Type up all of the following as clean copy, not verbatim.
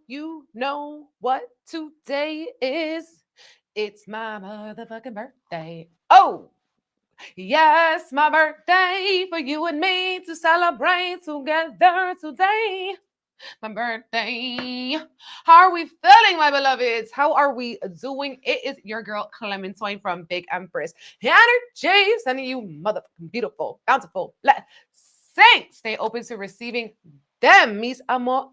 you know what today is? It's my motherfucking birthday. Oh, yes, my birthday for you and me to celebrate together today. My birthday. How are we feeling, my beloveds? How are we doing? It is your girl Clementine from Big Empress Energy, sending you motherfucking beautiful, bountiful blessings. Stay open to receiving them, mis amores.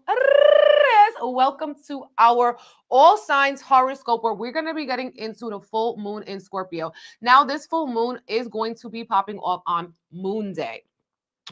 Welcome to our all signs horoscope, where we're going to be getting into the full moon in Scorpio. Now, this full moon is going to be popping off on Moon Day.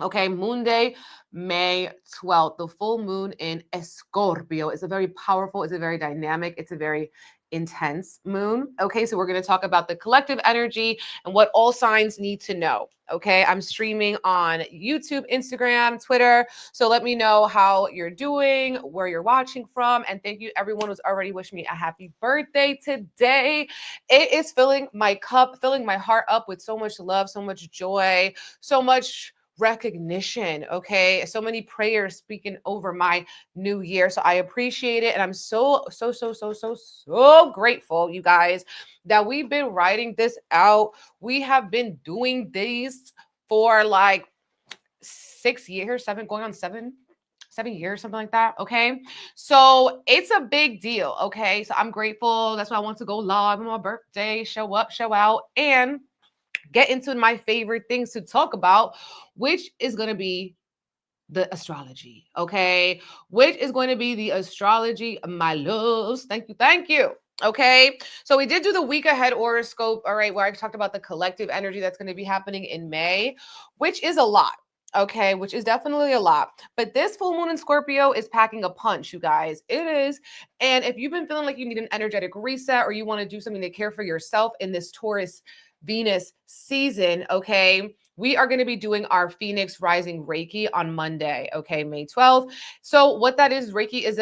Okay, Moon Day, May 12th, the full moon in Scorpio. It's a very powerful, it's a very dynamic, it's a very intense moon. Okay, so we're going to talk about the collective energy and what all signs need to know. Okay, I'm streaming on YouTube, Instagram, Twitter. So let me know how you're doing, where you're watching from. And thank you, everyone who's already wished me a happy birthday today. It is filling my cup, filling my heart up with so much love, so much joy, so much recognition. Okay, so many prayers speaking over my new year, so I appreciate it, and I'm so grateful, you guys, that we've been writing this out. We have been doing these for like 6 years, going on 7 years, something like that. Okay, so it's a big deal. Okay, so I'm grateful. That's why I want to go live on my birthday, show up, show out, and get into my favorite things to talk about, which is going to be the astrology, okay? Which is going to be the astrology, my loves. Thank you, thank you. Okay, so we did do the week ahead horoscope, all right, where I talked about the collective energy that's going to be happening in May, which is a lot. Okay, which is definitely a lot. But this full moon in Scorpio is packing a punch, you guys. It is. And if you've been feeling like you need an energetic reset, or you want to do something to care for yourself in this Taurus Venus season, okay, we are going to be doing our Phoenix Rising Reiki on Monday, okay, May 12th. So what that is, Reiki is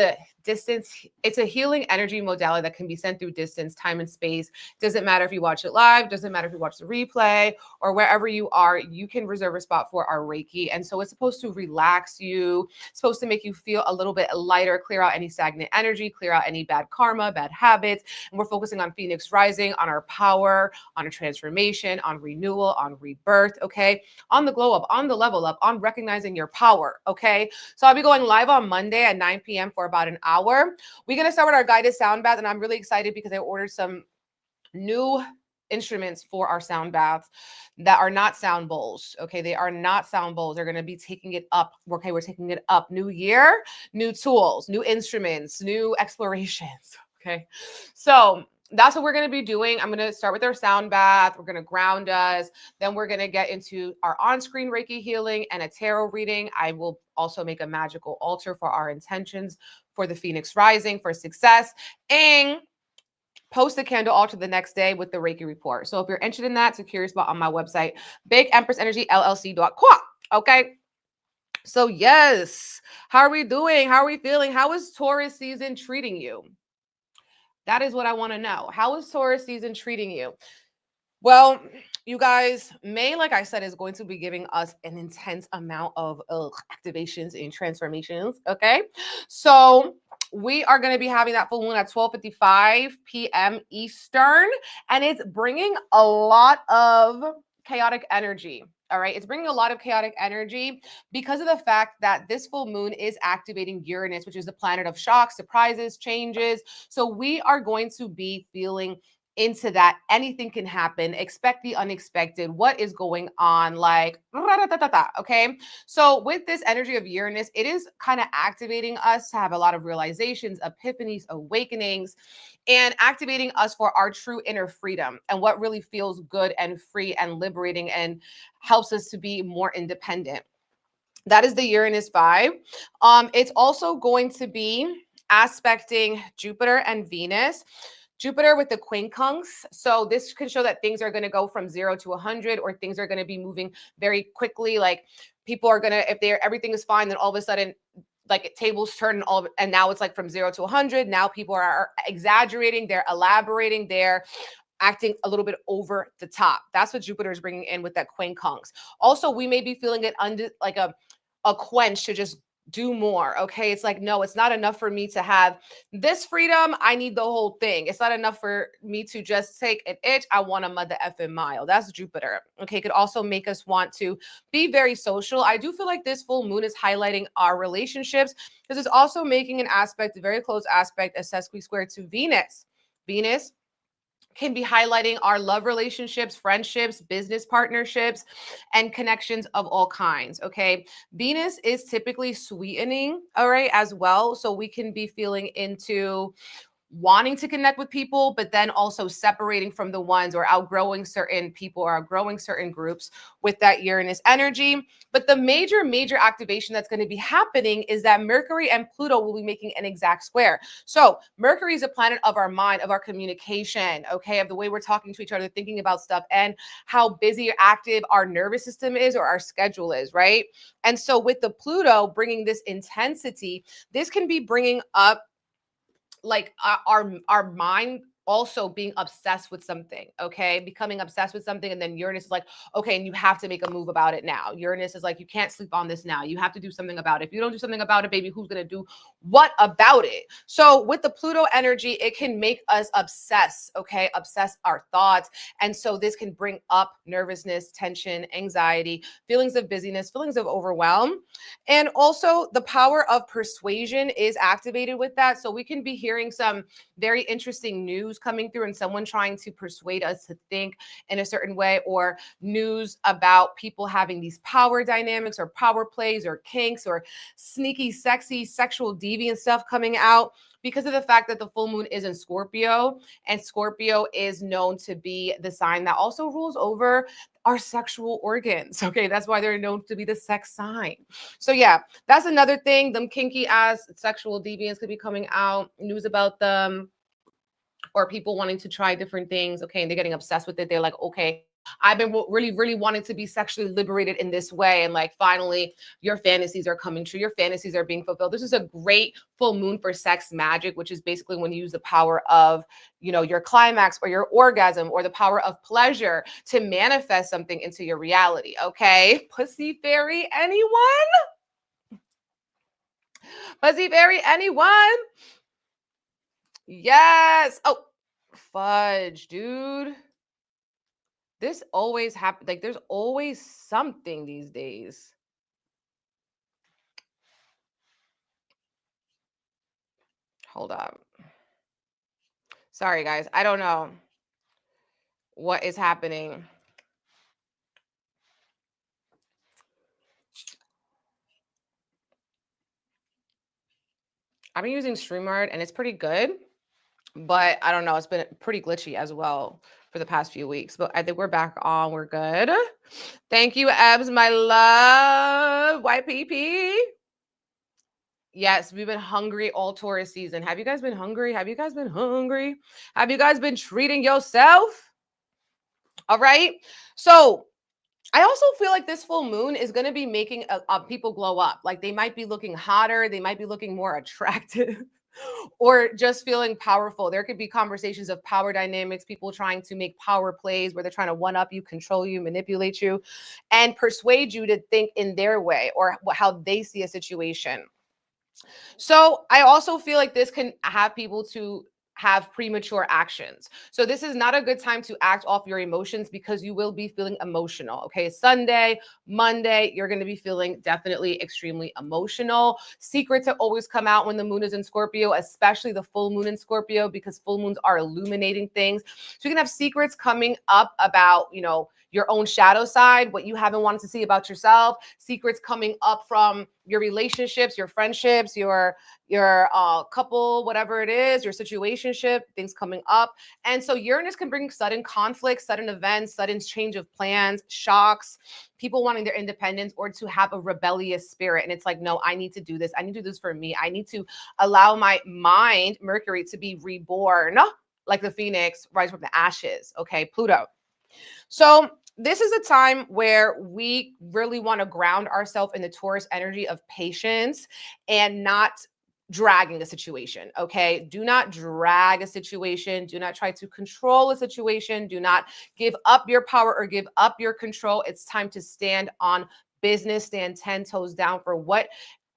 it's a healing energy modality that can be sent through distance, time, and space. Doesn't matter if you watch it live, doesn't matter if you watch the replay, or wherever you are, you can reserve a spot for our Reiki. And so it's supposed to relax you, supposed to make you feel a little bit lighter, clear out any stagnant energy, clear out any bad karma, bad habits. And we're focusing on Phoenix Rising, on our power, on a transformation, on renewal, on rebirth, okay? On the glow up, on the level up, on recognizing your power, okay? So I'll be going live on Monday at 9 p.m. for about an hour. We're going to start with our guided sound bath, and I'm really excited because I ordered some new instruments for our sound baths that are not sound bowls. Okay, they are not sound bowls. They're going to be taking it up. Okay, we're taking it up. New year, new tools, new instruments, new explorations. Okay, so that's what we're going to be doing. I'm going to start with our sound bath. We're going to ground us. Then we're going to get into our on-screen Reiki healing and a tarot reading. I will also make a magical altar for our intentions for the Phoenix Rising, for success, and post the candle altar the next day with the Reiki report. So if you're interested in that, secure your spot on my website, bigempressenergyllc.com. Okay. So yes, how are we doing? How are we feeling? How is Taurus season treating you? That is what I want to know. How is Taurus season treating you? Well, you guys, May, like I said, is going to be giving us an intense amount of activations and transformations. Okay. So we are going to be having that full moon at 12:55 p.m. Eastern, and it's bringing a lot of chaotic energy. All right. It's bringing a lot of chaotic energy because of the fact that this full moon is activating Uranus, which is the planet of shocks, surprises, changes. So we are going to be feeling into that. Anything can happen. Expect the unexpected. What is going on? Like, okay. So with this energy of Uranus, it is kind of activating us to have a lot of realizations, epiphanies, awakenings, and activating us for our true inner freedom and what really feels good and free and liberating and helps us to be more independent. That is the Uranus vibe. It's also going to be aspecting Jupiter and Venus. Jupiter with the quincunx. So this can show that things are going to go from 0 to 100, or things are going to be moving very quickly. Like people are going to, if everything is fine, then all of a sudden, like tables turn and now it's like from 0 to 100. Now people are exaggerating, they're elaborating, they're acting a little bit over the top. That's what Jupiter is bringing in with that quincunx. Also, we may be feeling it under like a quench to just do more. Okay. It's like, no, it's not enough for me to have this freedom. I need the whole thing. It's not enough for me to just take an itch. I want a mother effing mile. That's Jupiter. Okay. It could also make us want to be very social. I do feel like this full moon is highlighting our relationships because it's also making an aspect, a very close aspect, a sesqui square to Venus. Venus can be highlighting our love relationships, friendships, business partnerships, and connections of all kinds. Okay. Venus is typically sweetening, all right, as well. So we can be feeling into wanting to connect with people, but then also separating from the ones or outgrowing certain people or outgrowing certain groups with that Uranus energy. But the major activation that's going to be happening is that Mercury and Pluto will be making an exact square. So Mercury is a planet of our mind, of our communication, okay, of the way we're talking to each other, thinking about stuff, and how busy or active our nervous system is or our schedule is, right? And so with the Pluto bringing this intensity, this can be bringing up like our mind also being obsessed with something, okay, becoming obsessed with something, and then Uranus is like, okay, and you have to make a move about it now. Uranus is like, you can't sleep on this now, you have to do something about it. If you don't do something about it, baby, who's going to do what about it? So with the Pluto energy, it can make us obsess, okay, obsess our thoughts. And so this can bring up nervousness, tension, anxiety, feelings of busyness, feelings of overwhelm. And also the power of persuasion is activated with that. So we can be hearing some very interesting news coming through and someone trying to persuade us to think in a certain way, or news about people having these power dynamics or power plays or kinks or sneaky, sexy, sexual deviant stuff coming out because of the fact that the full moon is in Scorpio, and Scorpio is known to be the sign that also rules over our sexual organs. Okay, that's why they're known to be the sex sign. So yeah, that's another thing. Them kinky ass sexual deviants could be coming out, news about them, or people wanting to try different things. Okay, and they're getting obsessed with it. They're like, okay, I've been really wanting to be sexually liberated in this way. And like, finally, your fantasies are coming true. Your fantasies are being fulfilled. This is a great full moon for sex magic, which is basically when you use the power of, you know, your climax or your orgasm or the power of pleasure to manifest something into your reality. Okay. Pussy fairy, anyone? Pussy fairy, anyone? Yes. Oh, fudge, dude. This always happens. Like, there's always something these days. Hold up. Sorry, guys. I don't know what is happening. I've been using StreamYard and it's pretty good, but I don't know. It's been pretty glitchy as well for the past few weeks. But I think we're back on. We're good. Thank you, Ebs, my love. YPP. Yes, we've been hungry all Taurus season. Have you guys been hungry? Have you guys been hungry? Have you guys been treating yourself? All right. So I also feel like this full moon is going to be making people glow up. Like, they might be looking hotter. They might be looking more attractive. Or just feeling powerful. There could be conversations of power dynamics, people trying to make power plays where they're trying to one up you, control you, manipulate you, and persuade you to think in their way or how they see a situation. So I also feel like this can have people to have premature actions. So this is not a good time to act off your emotions because you will be feeling emotional. Okay, Sunday, Monday, you're going to be feeling definitely extremely emotional. Secrets that always come out when the moon is in Scorpio, especially the full moon in Scorpio, because full moons are illuminating things. So you can have secrets coming up about, you know, your own shadow side, what you haven't wanted to see about yourself, secrets coming up from your relationships, your friendships, your couple, whatever it is, your situationship, things coming up. And so Uranus can bring sudden conflicts, sudden events, sudden change of plans, shocks, people wanting their independence or to have a rebellious spirit. And it's like, no, I need to do this. I need to do this for me. I need to allow my mind, Mercury, to be reborn like the phoenix rise from the ashes. Okay, Pluto. So this is a time where we really want to ground ourselves in the Taurus energy of patience and not dragging a situation. Okay. Do not drag a situation. Do not try to control a situation. Do not give up your power or give up your control. It's time to stand on business, stand 10 toes down for what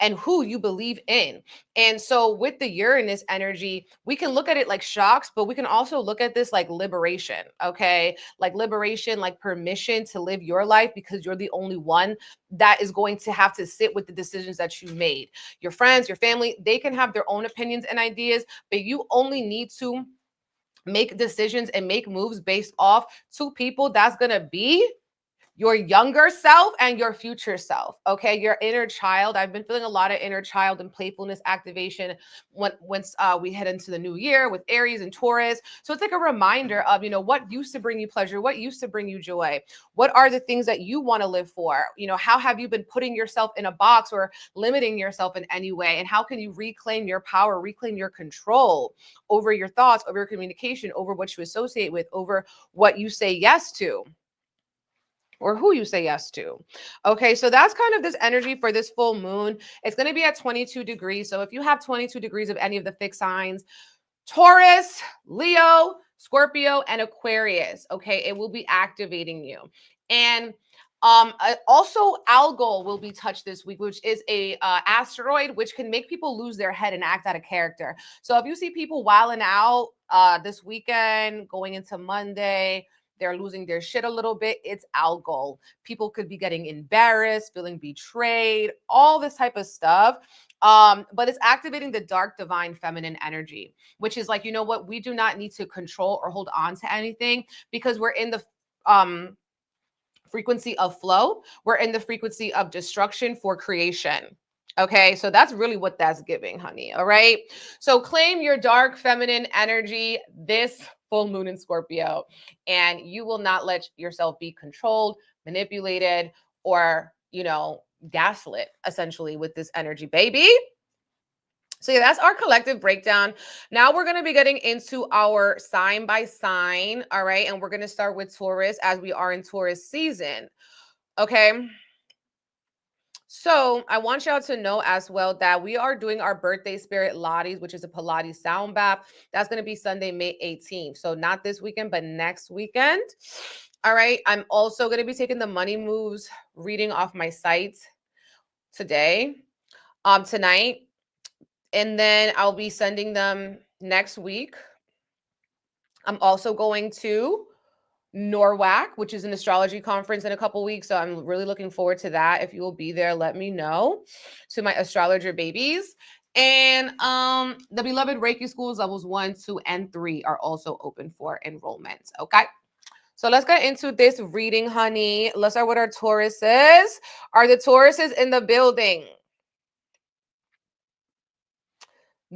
and who you believe in. And so with the Uranus energy, we can look at it like shocks, but we can also look at this like liberation, okay? Like liberation, like permission to live your life because you're the only one that is going to have to sit with the decisions that you made. Your friends, your family, they can have their own opinions and ideas, but you only need to make decisions and make moves based off two people that's going to be your younger self and your future self, okay? Your inner child. I've been feeling a lot of inner child and playfulness activation once we head into the new year with Aries and Taurus. So it's like a reminder of, what used to bring you pleasure, what used to bring you joy, what are the things that you want to live for? How have you been putting yourself in a box or limiting yourself in any way? And how can you reclaim your power, reclaim your control over your thoughts, over your communication, over what you associate with, over what you say yes to, or who you say yes to. Okay, so that's kind of this energy for this full moon. It's going to be at 22 degrees. So if you have 22 degrees of any of the fixed signs, Taurus, Leo, Scorpio, and Aquarius, okay, it will be activating you. And also Algol will be touched this week, which is a asteroid which can make people lose their head and act out of character. So if you see people wilding out this weekend, going into Monday, they're losing their shit a little bit, it's Algol. People could be getting embarrassed, feeling betrayed, all this type of stuff. But it's activating the dark divine feminine energy, which is like, what? We do not need to control or hold on to anything because we're in the frequency of flow. We're in the frequency of destruction for creation. Okay, so that's really what that's giving, honey. All right. So claim your dark feminine energy this full moon in Scorpio, and you will not let yourself be controlled, manipulated, or, gaslit essentially with this energy, baby. So yeah, that's our collective breakdown. Now we're going to be getting into our sign by sign. All right. And we're going to start with Taurus as we are in Taurus season. Okay. So I want y'all to know as well that we are doing our birthday spirit Pilates, which is a Pilates sound bath. That's going to be Sunday, May 18th. So not this weekend, but next weekend. All right. I'm also going to be taking the money moves reading off my site today, tonight. And then I'll be sending them next week. I'm also going to NORWAC, which is an astrology conference in a couple weeks. So I'm really looking forward to that. If you will be there, let me know. To my astrologer babies. And the beloved Reiki schools levels 1, 2, and 3 are also open for enrollment. Okay. So let's get into this reading, honey. Let's start with our Tauruses. Are the Tauruses in the building?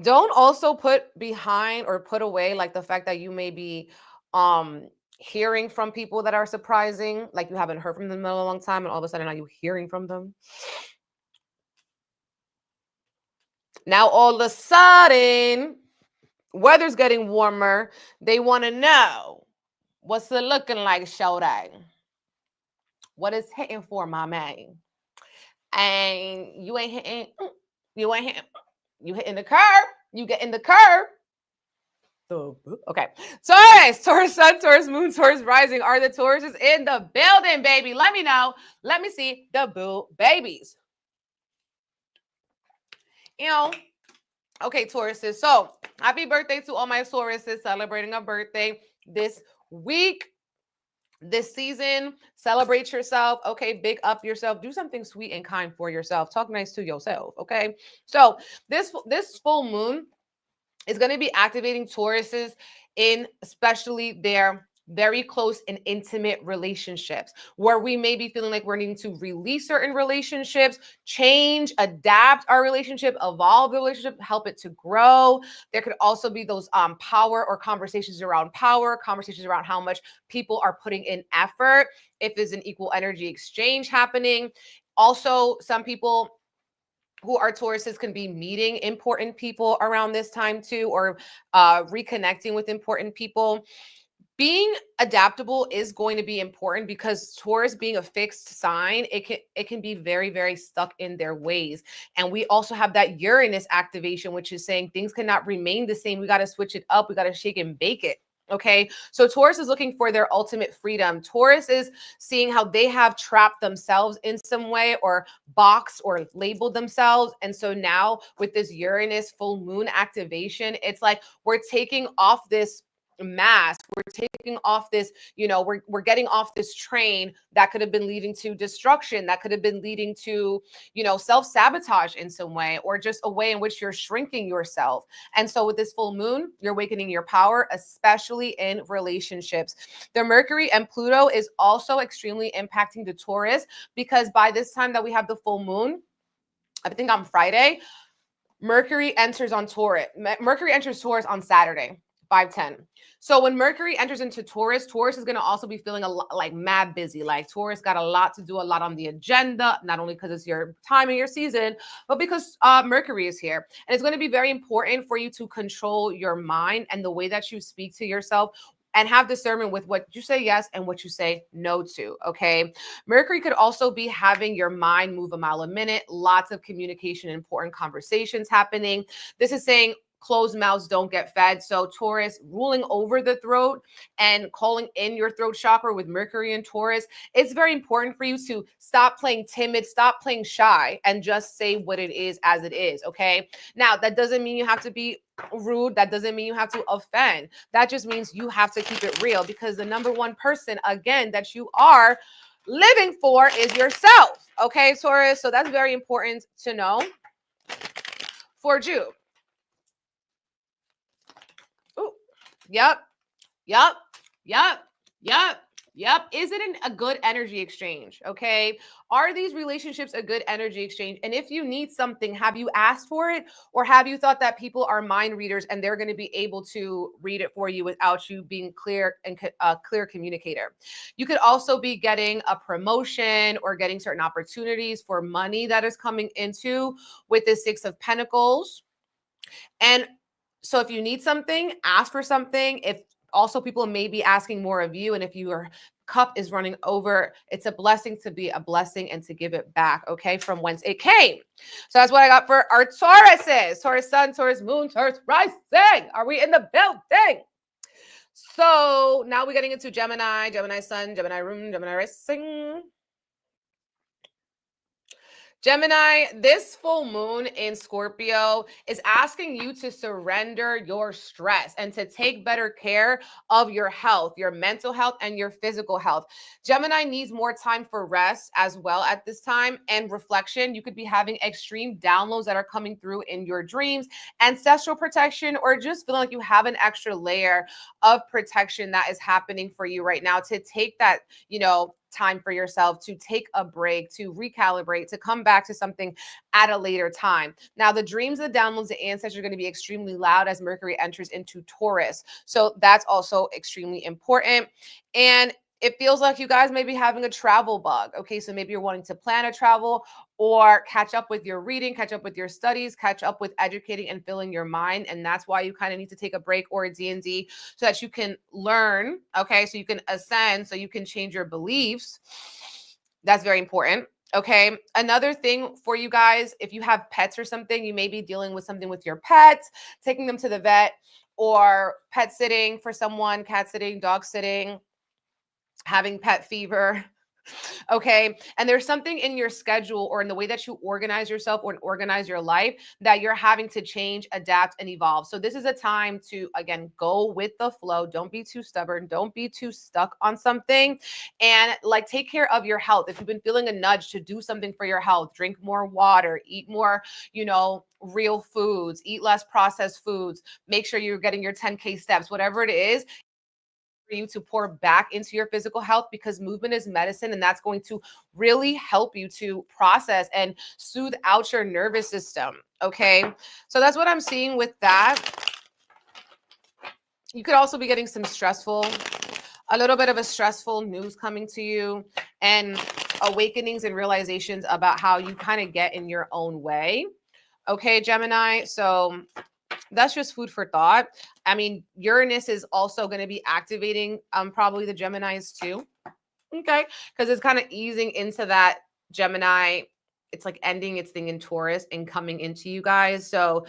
Don't also put behind or put away like the fact that you may be hearing from people that are surprising, like you haven't heard from them in a long time, and all of a sudden now you're hearing from them. Now all of a sudden, weather's getting warmer. They want to know, what's it looking like, showday? What is hitting for, my man? And you ain't hitting, you ain't hitting, you hitting the curve, you get in the curve. Okay. Taurus sun, Taurus moon, Taurus rising. Are the Tauruses in the building, baby? Let me know. Let me see the boo babies. Okay, Tauruses. So happy birthday to all my Tauruses celebrating a birthday this week, this season. Celebrate yourself. Okay, big up yourself. Do something sweet and kind for yourself. Talk nice to yourself. Okay. So this full moon is going to be activating Tauruses in especially their very close and intimate relationships, where we may be feeling like we're needing to release certain relationships, change, adapt our relationship, evolve the relationship, help it to grow. There could also be those power or conversations around power, conversations around how much people are putting in effort, if there's an equal energy exchange happening. Also, some people who are Tauruses can be meeting important people around this time too, or reconnecting with important people. Being adaptable is going to be important because Taurus being a fixed sign, it can be very, very stuck in their ways. And we also have that Uranus activation, which is saying things cannot remain the same. We got to switch it up. We got to shake and bake it. Okay, so Taurus is looking for their ultimate freedom. Taurus is seeing how they have trapped themselves in some way or boxed or labeled themselves. And so now with this Uranus full moon activation, it's like we're taking off this mask, we're taking off this, we're getting off this train that could have been leading to destruction, that could have been leading to, self-sabotage in some way, or just a way in which you're shrinking yourself. And so with this full moon, you're awakening your power, especially in relationships. The Mercury and Pluto is also extremely impacting the Taurus, because by this time that we have the full moon, I think on Friday, Mercury enters on Taurus. Mercury enters Taurus on Saturday, 5/10. So when Mercury enters into Taurus, Taurus is going to also be feeling a lot like mad busy. Like Taurus got a lot to do, a lot on the agenda, not only because it's your time and your season, but because Mercury is here. And it's going to be very important for you to control your mind and the way that you speak to yourself, and have discernment with what you say yes and what you say no to, okay? Mercury could also be having your mind move a mile a minute, lots of communication, important conversations happening. This is saying closed mouths don't get fed. So Taurus ruling over the throat and calling in your throat chakra with Mercury and Taurus. It's very important for you to stop playing timid, stop playing shy, and just say what it is as it is, okay? Now, that doesn't mean you have to be rude. That doesn't mean you have to offend. That just means you have to keep it real, because the number one person, again, that you are living for is yourself, okay, Taurus? So that's very important to know for June. Ooh, yep, yep, yep, yep. Yep. Is it a good energy exchange? Okay. Are these relationships a good energy exchange? And if you need something, have you asked for it? Or have you thought that people are mind readers and they're going to be able to read it for you without you being clear and a clear communicator? You could also be getting a promotion or getting certain opportunities for money that is coming into with the Six of Pentacles. And so if you need something, ask for something. If also people may be asking more of you, and if your cup is running over, it's a blessing to be a blessing and to give it back, okay, from whence it came. So that's what I got for our Tauruses. Taurus sun, Taurus moon, Taurus rising. Are we in the building? So now we're getting into Gemini, Gemini sun, Gemini moon, Gemini rising. Gemini, this full moon in Scorpio is asking you to surrender your stress and to take better care of your health, your mental health, and your physical health. Gemini needs more time for rest as well at this time, and reflection. You could be having extreme downloads that are coming through in your dreams, ancestral protection, or just feeling like you have an extra layer of protection that is happening for you right now to take that, time for yourself, to take a break, to recalibrate, to come back to something at a later time. Now, the dreams, the downloads, the ancestors are going to be extremely loud as Mercury enters into Taurus. So that's also extremely important. And it feels like you guys may be having a travel bug. Okay, so maybe you're wanting to plan a travel or catch up with your reading, catch up with your studies, catch up with educating and filling your mind. And that's why you kind of need to take a break or a D&D so that you can learn, okay, so you can ascend, so you can change your beliefs. That's very important. Okay. Another thing for you guys, if you have pets or something, you may be dealing with something with your pets, taking them to the vet, or pet sitting for someone, cat sitting, dog sitting, having pet fever. Okay. And there's something in your schedule or in the way that you organize yourself or organize your life that you're having to change, adapt, and evolve. So this is a time to, again, go with the flow. Don't be too stubborn. Don't be too stuck on something. And take care of your health. If you've been feeling a nudge to do something for your health, drink more water, eat more, real foods, eat less processed foods, make sure you're getting your 10K steps, whatever it is, for you to pour back into your physical health, because movement is medicine, and that's going to really help you to process and soothe out your nervous system. Okay. So that's what I'm seeing with that. You could also be getting a little bit of a stressful news coming to you, and awakenings and realizations about how you kind of get in your own way. Okay, Gemini. So that's just food for thought. I mean, Uranus is also going to be activating probably the Geminis too. Okay. Because it's kind of easing into that Gemini. It's like ending its thing in Taurus and coming into you guys. So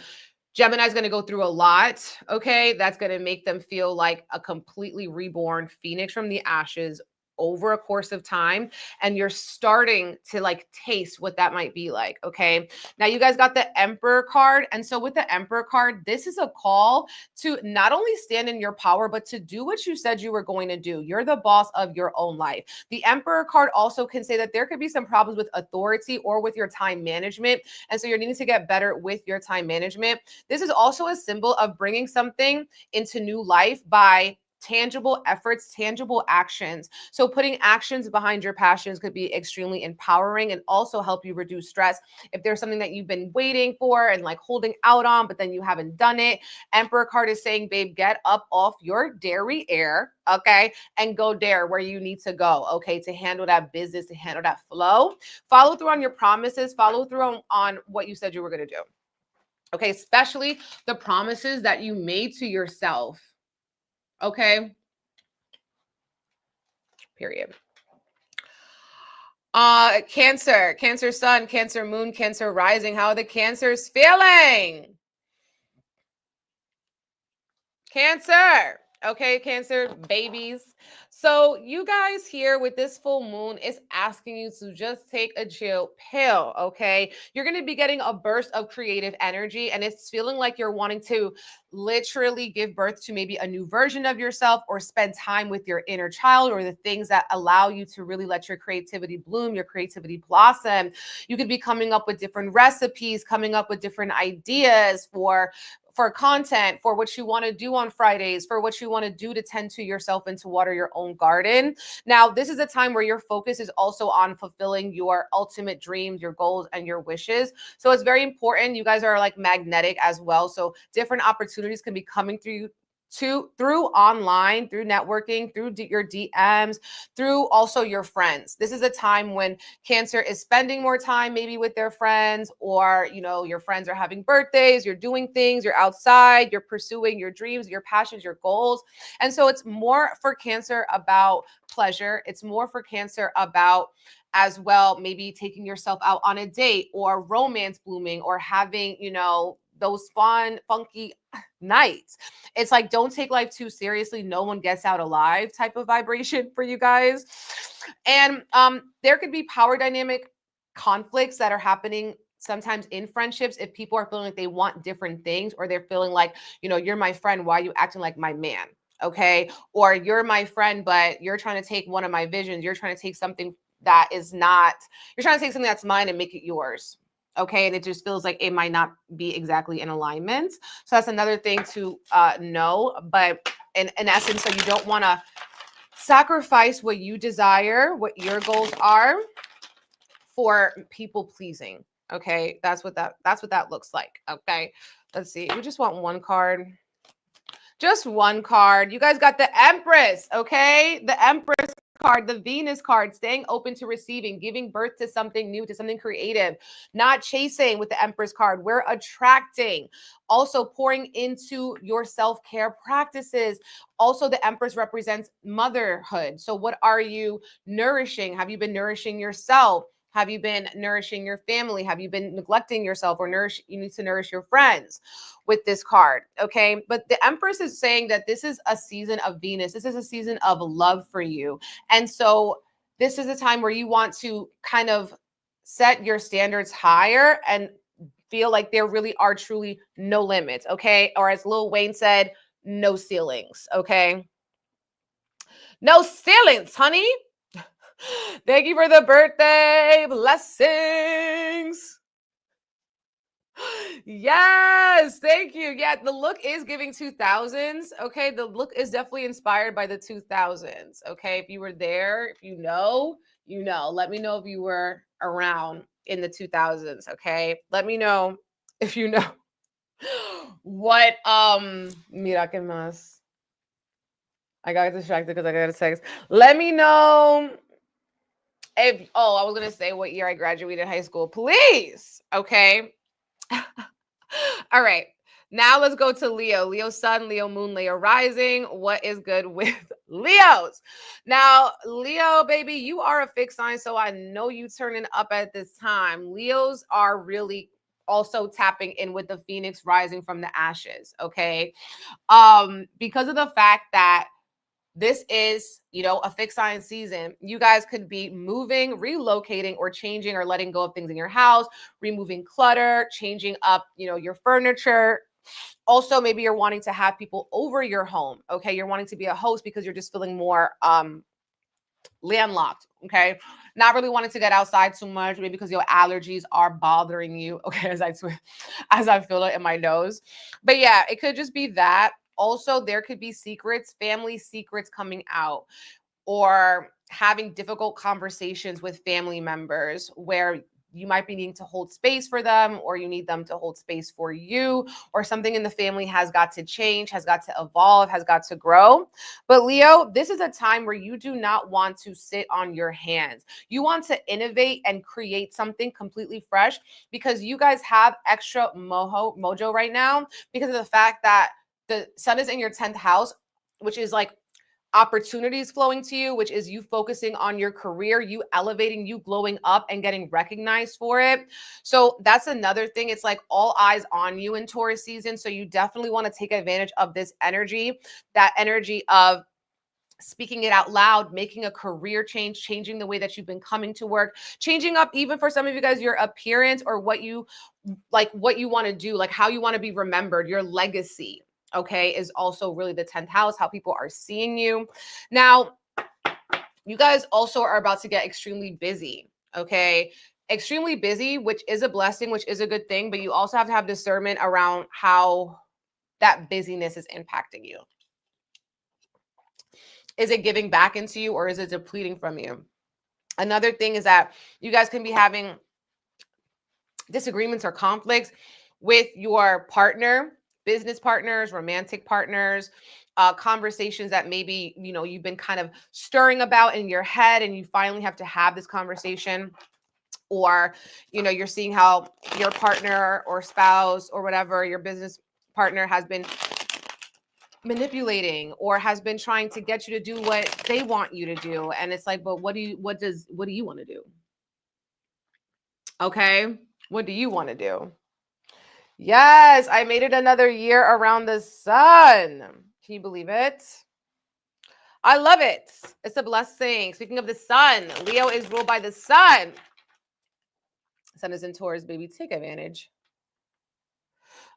Gemini's going to go through a lot, okay? That's going to make them feel like a completely reborn phoenix from the ashes over a course of time, and you're starting to like taste what that might be like, okay? Now you guys got the Emperor card, and so with the Emperor card, this is a call to not only stand in your power, but to do what you said you were going to do. You're the boss of your own life. The Emperor card also can say that there could be some problems with authority or with your time management, and so you're needing to get better with your time management. This is also a symbol of bringing something into new life by tangible efforts, tangible actions. So putting actions behind your passions could be extremely empowering and also help you reduce stress. If there's something that you've been waiting for and like holding out on, but then you haven't done it, Emperor card is saying, babe, get up off your derriere, okay, and go there where you need to go, okay, to handle that business, to handle that flow. Follow through on your promises, follow through on what you said you were going to do. Okay, especially the promises that you made to yourself. Okay. Period. Cancer sun, Cancer moon, Cancer rising. How are the Cancers feeling? Cancer. Okay, Cancer babies. So you guys here with this full moon is asking you to just take a chill pill, okay? You're going to be getting a burst of creative energy, and it's feeling like you're wanting to literally give birth to maybe a new version of yourself or spend time with your inner child or the things that allow you to really let your creativity bloom, your creativity blossom. You could be coming up with different recipes, coming up with different ideas for content, for what you want to do on Fridays, for what you want to do to tend to yourself and to water your own garden. Now, this is a time where your focus is also on fulfilling your ultimate dreams, your goals, and your wishes. So it's very important. You guys are like magnetic as well. So different opportunities can be coming through online, through networking, through your DMs, through also your friends. This is a time when Cancer is spending more time maybe with their friends, or your friends are having birthdays, you're doing things, you're outside, you're pursuing your dreams, your passions, your goals. And so it's more for Cancer about pleasure. It's more for Cancer about as well maybe taking yourself out on a date or romance blooming or having those fun funky nights. It's like, don't take life too seriously, no one gets out alive type of vibration for you guys. And there could be power dynamic conflicts that are happening sometimes in friendships if people are feeling like they want different things, or they're feeling like, you're my friend, why are you acting like my man? Okay, or you're my friend, but you're trying to take one of my visions, you're trying to take something that is not, you're trying to take something that's mine and make it yours. Okay, and it just feels like it might not be exactly in alignment. So that's another thing to know. But in essence, so you don't want to sacrifice what you desire, what your goals are, for people pleasing. Okay, that's what that looks like. Okay, let's see. We just want one card. Just one card. You guys got the Empress, okay? The Empress card, the Venus card, staying open to receiving, giving birth to something new, to something creative, not chasing with the Empress card. We're attracting, also pouring into your self-care practices. Also, the Empress represents motherhood. So what are you nourishing? Have you been nourishing yourself? Have you been nourishing your family? Have you been neglecting yourself, or you need to nourish your friends with this card? Okay. But the Empress is saying that this is a season of Venus. This is a season of love for you. And so this is a time where you want to kind of set your standards higher and feel like there really are truly no limits. Okay. Or as Lil Wayne said, no ceilings. Okay. No ceilings, honey. Thank you for the birthday blessings. Yes, thank you. Yeah, the look is giving 2000s. Okay, the look is definitely inspired by the 2000s. Okay, if you were there, if you know. Let me know if you were around in the 2000s. Okay, let me know if you know what. Mira que más. I got distracted because I got a text. Let me know. I was going to say what year I graduated high school. Please. Okay. All right. Now let's go to Leo. Leo sun, Leo moon, Leo rising. What is good with Leos? Now, Leo, baby, you are a fixed sign, so I know you turning up at this time. Leos are really also tapping in with the phoenix rising from the ashes, okay? Because of the fact that this is, a fixed sign season, you guys could be moving, relocating, or changing or letting go of things in your house, removing clutter, changing up, your furniture. Also, maybe you're wanting to have people over your home, okay? You're wanting to be a host because you're just feeling more landlocked, okay? Not really wanting to get outside too much, maybe because your allergies are bothering you, okay, as I feel it in my nose. But yeah, it could just be that. Also, there could be secrets, family secrets coming out, or having difficult conversations with family members where you might be needing to hold space for them, or you need them to hold space for you, or something in the family has got to change, has got to evolve, has got to grow. But Leo, this is a time where you do not want to sit on your hands. You want to innovate and create something completely fresh, because you guys have extra mojo right now because of the fact that the sun is in your 10th house, which is like opportunities flowing to you, which is you focusing on your career, you elevating, you glowing up and getting recognized for it. So that's another thing. It's like all eyes on you in Taurus season. So you definitely want to take advantage of this energy, that energy of speaking it out loud, making a career change, changing the way that you've been coming to work, changing up even for some of you guys, your appearance, or what you want to do, like how you want to be remembered, your legacy. Okay, is also really the 10th house, how people are seeing you. Now, you guys also are about to get extremely busy, okay? Extremely busy, which is a blessing, which is a good thing, but you also have to have discernment around how that busyness is impacting you. Is it giving back into you, or is it depleting from you? Another thing is that you guys can be having disagreements or conflicts with your partner, business partners, romantic partners, conversations that maybe, you've been kind of stirring about in your head, and you finally have to have this conversation. Or, you're seeing how your partner or spouse or whatever, your business partner has been manipulating or has been trying to get you to do what they want you to do. And it's like, but what do you want to do? Okay. What do you want to do? Yes, I made it another year around the sun. Can you believe it? I love it. It's a blessing. Speaking of the sun, Leo is ruled by the sun. Sun is in Taurus, baby. Take advantage.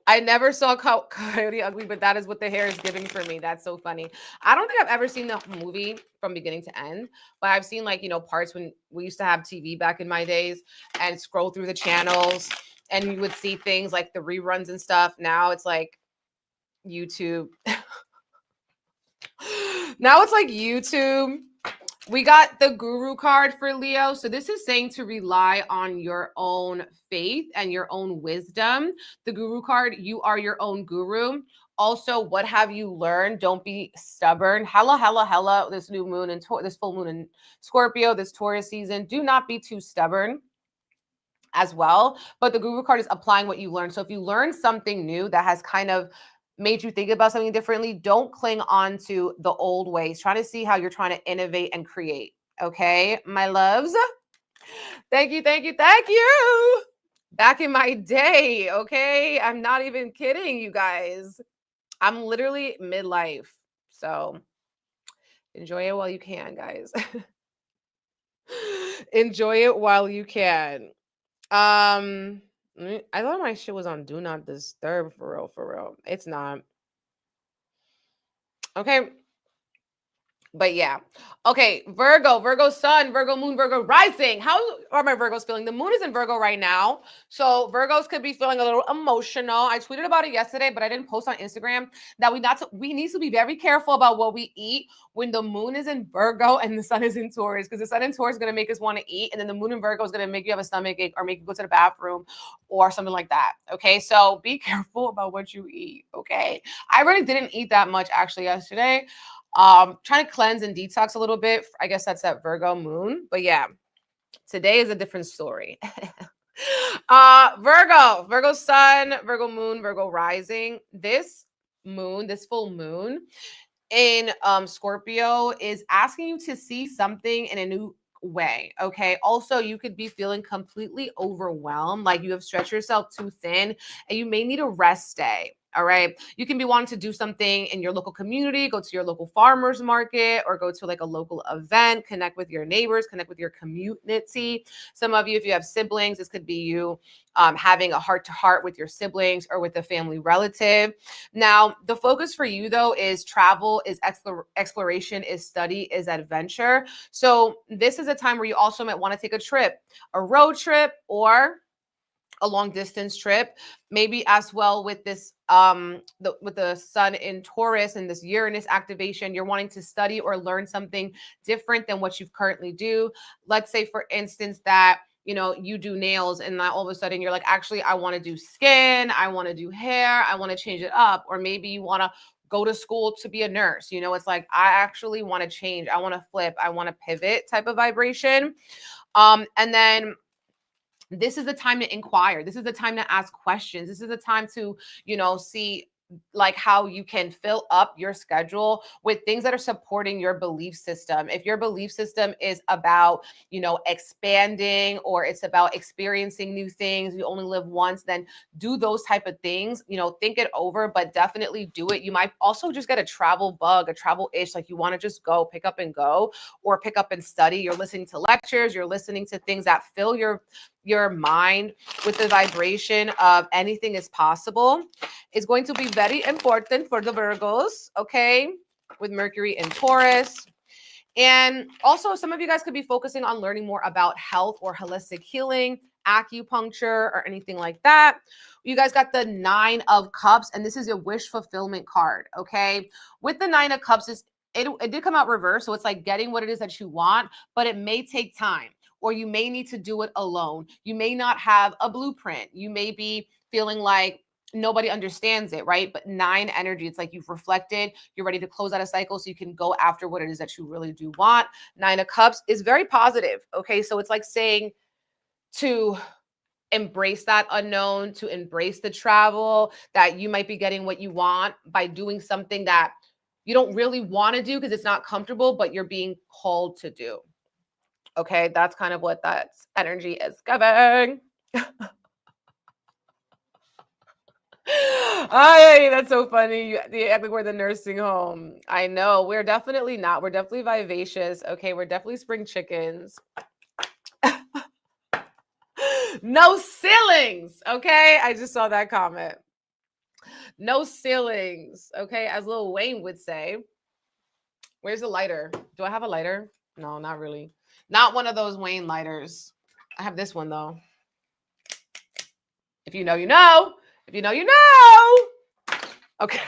I never saw Coyote Ugly, but that is what the hair is giving for me. That's so funny. I don't think I've ever seen the movie from beginning to end, but I've seen parts when we used to have TV back in my days and scroll through the channels, and you would see things like the reruns and stuff. Now it's like YouTube. Now it's like YouTube. We got the Guru card for Leo. So this is saying to rely on your own faith and your own wisdom. The Guru card, you are your own guru. Also, what have you learned? Don't be stubborn. Hella, this new moon and this full moon in Scorpio, this Taurus season. Do not be too stubborn as well. But the Guru card is applying what you learned. So if you learn something new that has kind of made you think about something differently, don't cling on to the old ways. Try to see how you're trying to innovate and create. Okay, my loves. Thank you. Back in my day, okay? I'm not even kidding, you guys. I'm literally midlife. So enjoy it while you can, guys. Enjoy it while you can. I thought my shit was on Do Not Disturb for real. It's not. Okay. But yeah. Okay, Virgo sun, Virgo moon, Virgo rising. How are my Virgos feeling? The moon is in Virgo right now. So Virgos could be feeling a little emotional. I tweeted about it yesterday, but I didn't post on Instagram that we need to be very careful about what we eat when the moon is in Virgo and the sun is in Taurus, because the sun in Taurus is going to make us want to eat, and then the moon in Virgo is going to make you have a stomach ache or make you go to the bathroom or something like that. Okay, so be careful about what you eat. Okay, I really didn't eat that much actually yesterday. Trying to cleanse and detox a little bit. I guess that's that Virgo moon. But yeah, today is a different story. Virgo sun, Virgo moon, Virgo rising. This full moon in Scorpio is asking you to see something in a new way. Okay. Also, you could be feeling completely overwhelmed, like you have stretched yourself too thin, and you may need a rest day. All right. You can be wanting to do something in your local community, go to your local farmer's market, or go to like a local event, connect with your neighbors, connect with your community. Some of you, if you have siblings, this could be you having a heart to heart with your siblings or with a family relative. Now, the focus for you though is travel, is exploration, is study, is adventure. So this is a time where you also might want to take a trip, a road trip, or a long distance trip, maybe as well with this with the sun in Taurus and this Uranus activation. You're wanting to study or learn something different than what you currently do. Let's say, for instance, that you do nails, and now all of a sudden you're like, actually, I want to do skin, I want to do hair, I want to change it up. Or maybe you want to go to school to be a nurse. It's like, I actually want to change, I want to flip, I want to pivot type of vibration. And then this is the time to inquire. This is the time to ask questions. This is the time to, see like how you can fill up your schedule with things that are supporting your belief system. If your belief system is about, expanding, or it's about experiencing new things, you only live once, then do those type of things. Think it over, but definitely do it. You might also just get a travel bug, a travel itch, like you want to just go pick up and go, or pick up and study. You're listening to lectures, you're listening to things that fill your mind with the vibration of anything is possible. Is going to be very important for the Virgos, okay, with Mercury in Taurus. And also, some of you guys could be focusing on learning more about health or holistic healing, acupuncture, or anything like that. You guys got the 9 of Cups, and this is a wish fulfillment card, okay? With the 9 of Cups, it did come out reverse, so it's like getting what it is that you want, but it may take time, or you may need to do it alone. You may not have a blueprint. You may be feeling like nobody understands it, right? But 9 energy, it's like you've reflected, you're ready to close out a cycle so you can go after what it is that you really do want. 9 of Cups is very positive, okay? So it's like saying to embrace that unknown, to embrace the travel, that you might be getting what you want by doing something that you don't really want to do because it's not comfortable, but you're being called to do. Okay, that's kind of what that energy is giving. Ay, that's so funny. You act like we're the nursing home. I know. We're definitely not. We're definitely vivacious. Okay, we're definitely spring chickens. No ceilings. Okay, I just saw that comment. No ceilings. Okay, as Lil Wayne would say. Where's the lighter? Do I have a lighter? No, not really. Not one of those Wayne lighters. I have this one though. If you know, you know. If you know, you know. Okay.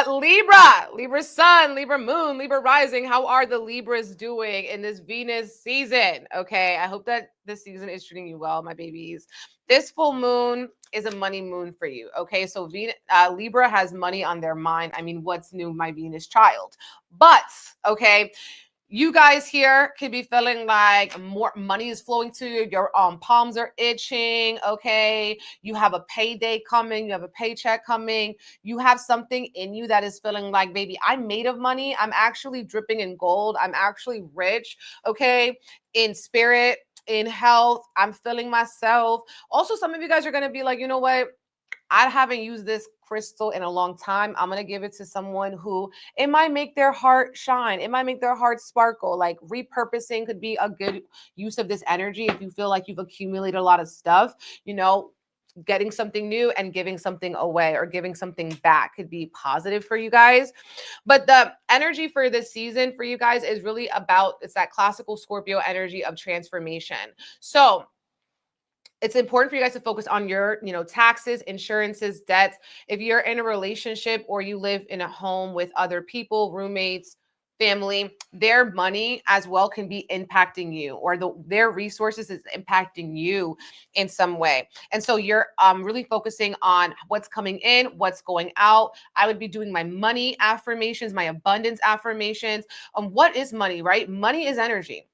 Libra sun, Libra moon, Libra rising. How are the Libras doing in this Venus season? Okay, I hope that this season is treating you well, my babies. This full moon is a money moon for you. Okay, so Libra has money on their mind. I mean, what's new, my Venus child? But okay, you guys here could be feeling like more money is flowing to you. Your palms are itching. Okay, you have a payday coming. You have a paycheck coming. You have something in you that is feeling like, baby, I'm made of money. I'm actually dripping in gold. I'm actually rich. Okay, in spirit, in health. I'm feeling myself. Also, some of you guys are going to be like, you know what? I haven't used this crystal in a long time. I'm going to give it to someone who it might make their heart shine. It might make their heart sparkle. Like repurposing could be a good use of this energy. If you feel like you've accumulated a lot of stuff, getting something new and giving something away or giving something back could be positive for you guys. But the energy for this season for you guys is really about, it's that classical Scorpio energy of transformation. So it's important for you guys to focus on your, taxes, insurances, debts. If you're in a relationship or you live in a home with other people, roommates, family, their money as well can be impacting you, or their resources is impacting you in some way. And so you're really focusing on what's coming in, what's going out. I would be doing my money affirmations, my abundance affirmations. What is money, right? Money is energy.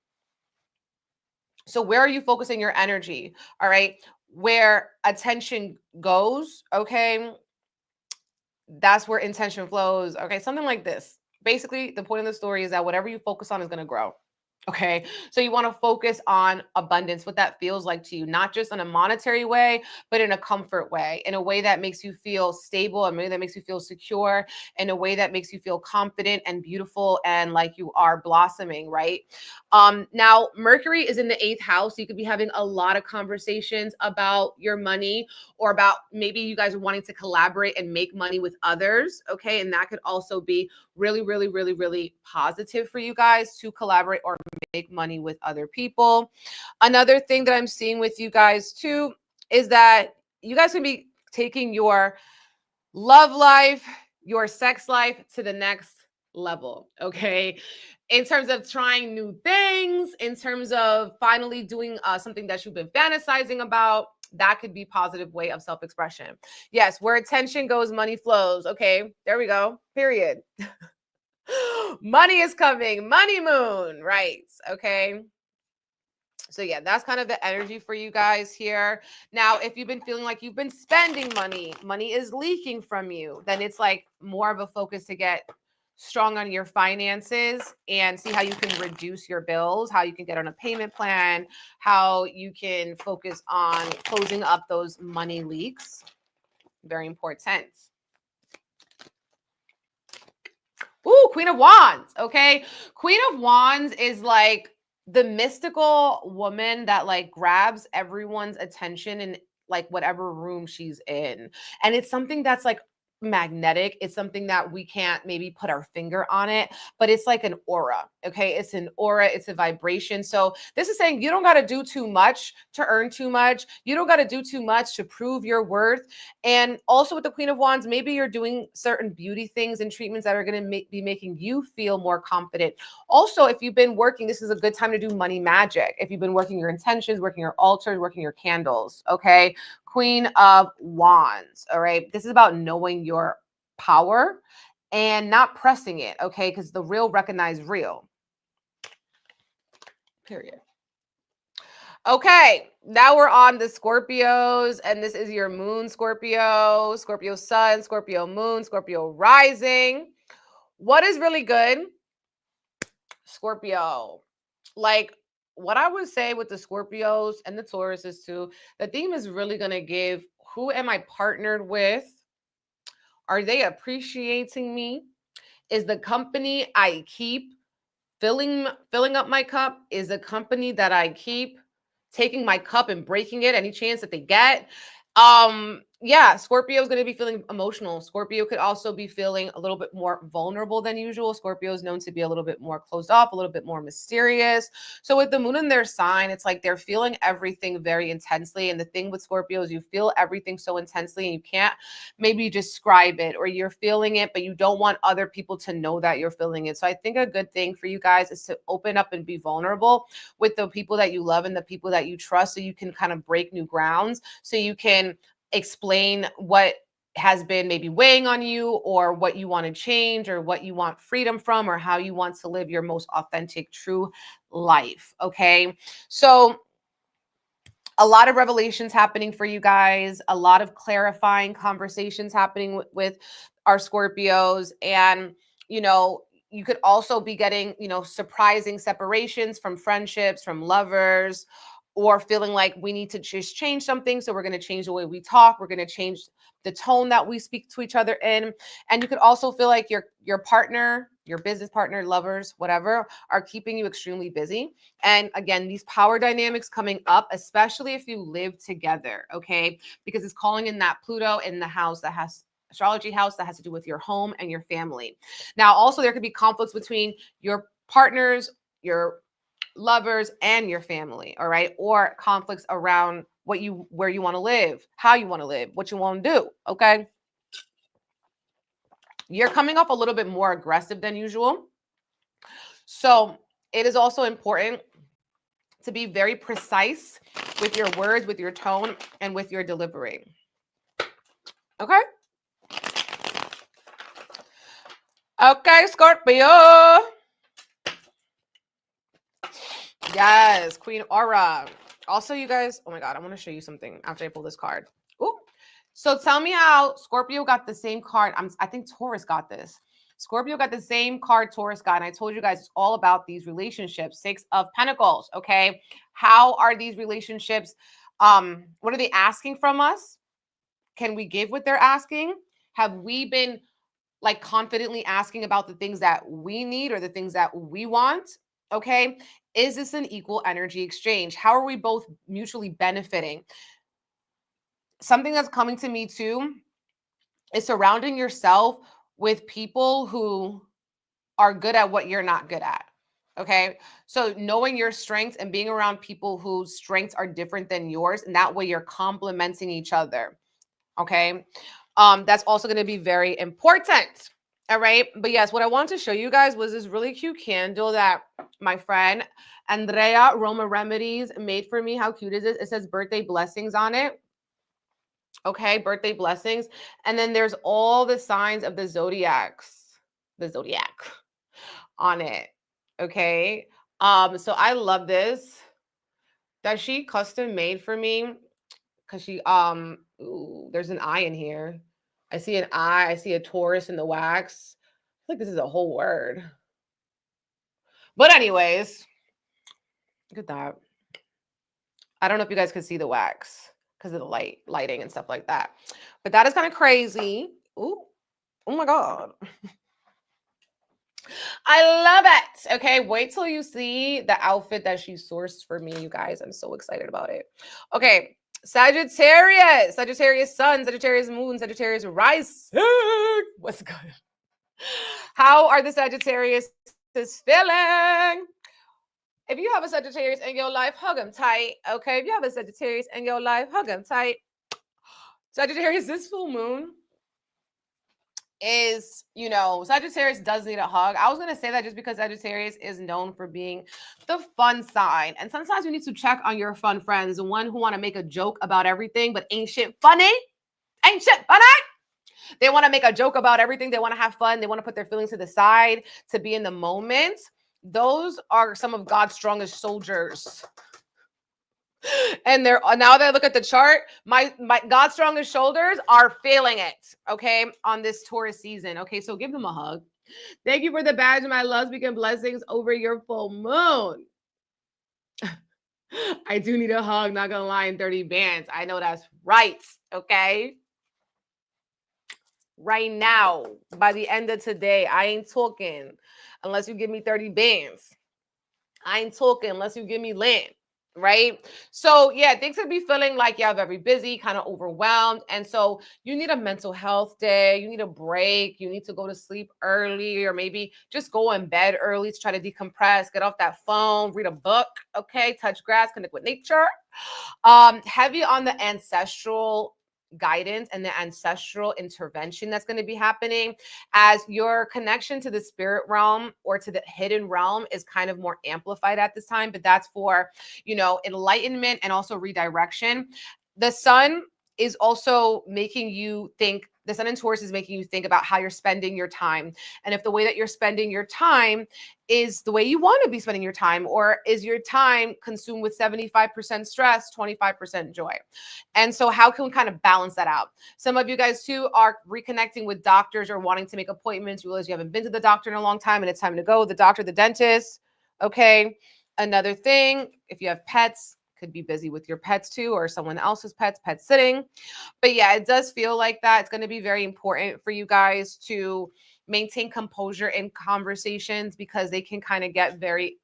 So where are you focusing your energy? All right. Where attention goes, okay, that's where intention flows. Okay. Something like this. basically the point of the story is that whatever you focus on is going to grow. Okay. So you want to focus on abundance, what that feels like to you, not just in a monetary way, but in a comfort way, in a way that makes you feel stable, a way that makes you feel secure, in a way that makes you feel confident and beautiful and like you are blossoming, right? Now Mercury is in the 8th house. So you could be having a lot of conversations about your money, or about maybe you guys are wanting to collaborate and make money with others. Okay. And that could also be really, really, really, really positive for you guys to collaborate or make money with other people. Another thing that I'm seeing with you guys too is that you guys can be taking your love life, your sex life to the next level, okay? In terms of trying new things, in terms of finally doing something that you've been fantasizing about, that could be a positive way of self-expression. Yes, where attention goes, money flows. Okay, there we go. Period. Money is coming. Money moon, right? Okay. So yeah, that's kind of the energy for you guys here. Now, if you've been feeling like you've been spending money, money is leaking from you, then it's like more of a focus to get strong on your finances and see how you can reduce your bills, how you can get on a payment plan, how you can focus on closing up those money leaks. Very important. Ooh, Queen of Wands. Okay. Queen of Wands is like the mystical woman that like grabs everyone's attention in like whatever room she's in. And it's something that's like magnetic. It's something that we can't maybe put our finger on it, but it's like an aura. Okay. It's an aura, it's a vibration. So this is saying you don't got to do too much to earn too much. You don't got to do too much to prove your worth. And also with the Queen of Wands, maybe you're doing certain beauty things and treatments that are going to be making you feel more confident. Also, if you've been working, this is a good time to do money magic. If you've been working your intentions, working your altars, working your candles, okay? Queen of Wands, all right? This is about knowing your power and not pressing it, okay? Because the real recognize real. Period. Okay, now we're on the Scorpios, and this is your moon Scorpio, Scorpio sun, Scorpio moon, Scorpio rising. What is really good, Scorpio? Like what I would say with the Scorpios and the Tauruses too, the theme is really going to give, who am I partnered with? Are they appreciating me? Is the company I keep filling up my cup? Is the company that I keep taking my cup and breaking it any chance that they get? Yeah, Scorpio is going to be feeling emotional. Scorpio could also be feeling a little bit more vulnerable than usual. Scorpio is known to be a little bit more closed off, a little bit more mysterious. So with the moon in their sign, it's like they're feeling everything very intensely. And the thing with Scorpio is you feel everything so intensely and you can't maybe describe it, or you're feeling it, but you don't want other people to know that you're feeling it. So I think a good thing for you guys is to open up and be vulnerable with the people that you love and the people that you trust, so you can kind of break new grounds, so you can explain what has been maybe weighing on you, or what you want to change, or what you want freedom from, or how you want to live your most authentic, true life. Okay. So a lot of revelations happening for you guys, a lot of clarifying conversations happening with our Scorpios. And, you know, you could also be getting, you know, surprising separations from friendships, from lovers, or feeling like we need to just change something. So we're going to change the way we talk. We're going to change the tone that we speak to each other in. And you could also feel like your partner, your business partner, lovers, whatever, are keeping you extremely busy. And again, these power dynamics coming up, especially if you live together, okay? Because it's calling in that Pluto in the house that has astrology house that has to do with your home and your family. Now, also there could be conflicts between your partners, your lovers, and your family, all right? Or conflicts around where you want to live, how you want to live, what you want to do, okay? You're coming off a little bit more aggressive than usual. So it is also important to be very precise with your words, with your tone, and with your delivery. Okay? Okay, Scorpio. Yes, Queen Aura. Also, you guys, oh my God, I want to show you something after I pull this card. Ooh. So tell me how Scorpio got the same card. I think Taurus got this. Scorpio got the same card Taurus got. And I told you guys it's all about these relationships. 6 of Pentacles, okay? How are these relationships? What are they asking from us? Can we give what they're asking? Have we been like confidently asking about the things that we need or the things that we want? Okay. Is this an equal energy exchange? How are we both mutually benefiting? Something that's coming to me too is surrounding yourself with people who are good at what you're not good at. Okay. So knowing your strengths and being around people whose strengths are different than yours, and that way you're complementing each other. Okay. That's also going to be very important. All right. But yes, what I wanted to show you guys was this really cute candle that my friend Andrea Roma Remedies made for me. How cute is this? It says birthday blessings on it. Okay, birthday blessings. And then there's all the signs of the zodiac on it. Okay. So I love this that she custom made for me because she ooh, there's an eye in here. I see an eye, I see a Taurus in the wax. I feel like this is a whole word. But anyways, look at that. I don't know if you guys can see the wax because of the lighting and stuff like that. But that is kind of crazy. Ooh, oh my God. I love it. Okay, wait till you see the outfit that she sourced for me, you guys. I'm so excited about it. Okay, Sagittarius sun, Sagittarius moon, Sagittarius rising. What's good? How are the Sagittarius feeling? If you have a Sagittarius in your life, hug them tight. Okay, if you have a Sagittarius in your life, hug them tight. Sagittarius, this full moon is, Sagittarius does need a hug. I was going to say that just because Sagittarius is known for being the fun sign. And sometimes you need to check on your fun friends, the one who want to make a joke about everything, but ain't shit funny. Ain't shit funny. They want to make a joke about everything. They want to have fun. They want to put their feelings to the side to be in the moment. Those are some of God's strongest soldiers. And now that I look at the chart, my God's strongest shoulders are feeling it, okay, on this Taurus season. Okay, so give them a hug. Thank you for the badge, my love, speaking blessings over your full moon. I do need a hug, not gonna lie, in 30 bands. I know that's right, okay? Right now, by the end of today, I ain't talking unless you give me 30 bands. I ain't talking unless you give me land, right? So yeah, things could be feeling like you're very busy, kind of overwhelmed. And so you need a mental health day. You need a break. You need to go to sleep early, or maybe just go in bed early to try to decompress, get off that phone, read a book, okay? Touch grass, connect with nature. Heavy on the ancestral guidance and the ancestral intervention that's going to be happening as your connection to the spirit realm or to the hidden realm is kind of more amplified at this time. But that's for, enlightenment and also redirection. The sun is also making you think, the sun in Taurus is making you think about how you're spending your time. And if the way that you're spending your time is the way you want to be spending your time, or is your time consumed with 75% stress, 25% joy? And so how can we kind of balance that out? Some of you guys too are reconnecting with doctors or wanting to make appointments. You realize you haven't been to the doctor in a long time and it's time to go. The doctor, the dentist. Okay. Another thing, if you have pets, could be busy with your pets too, or someone else's pets, pet sitting. But yeah, it does feel like that. It's going to be very important for you guys to maintain composure in conversations because they can kind of get very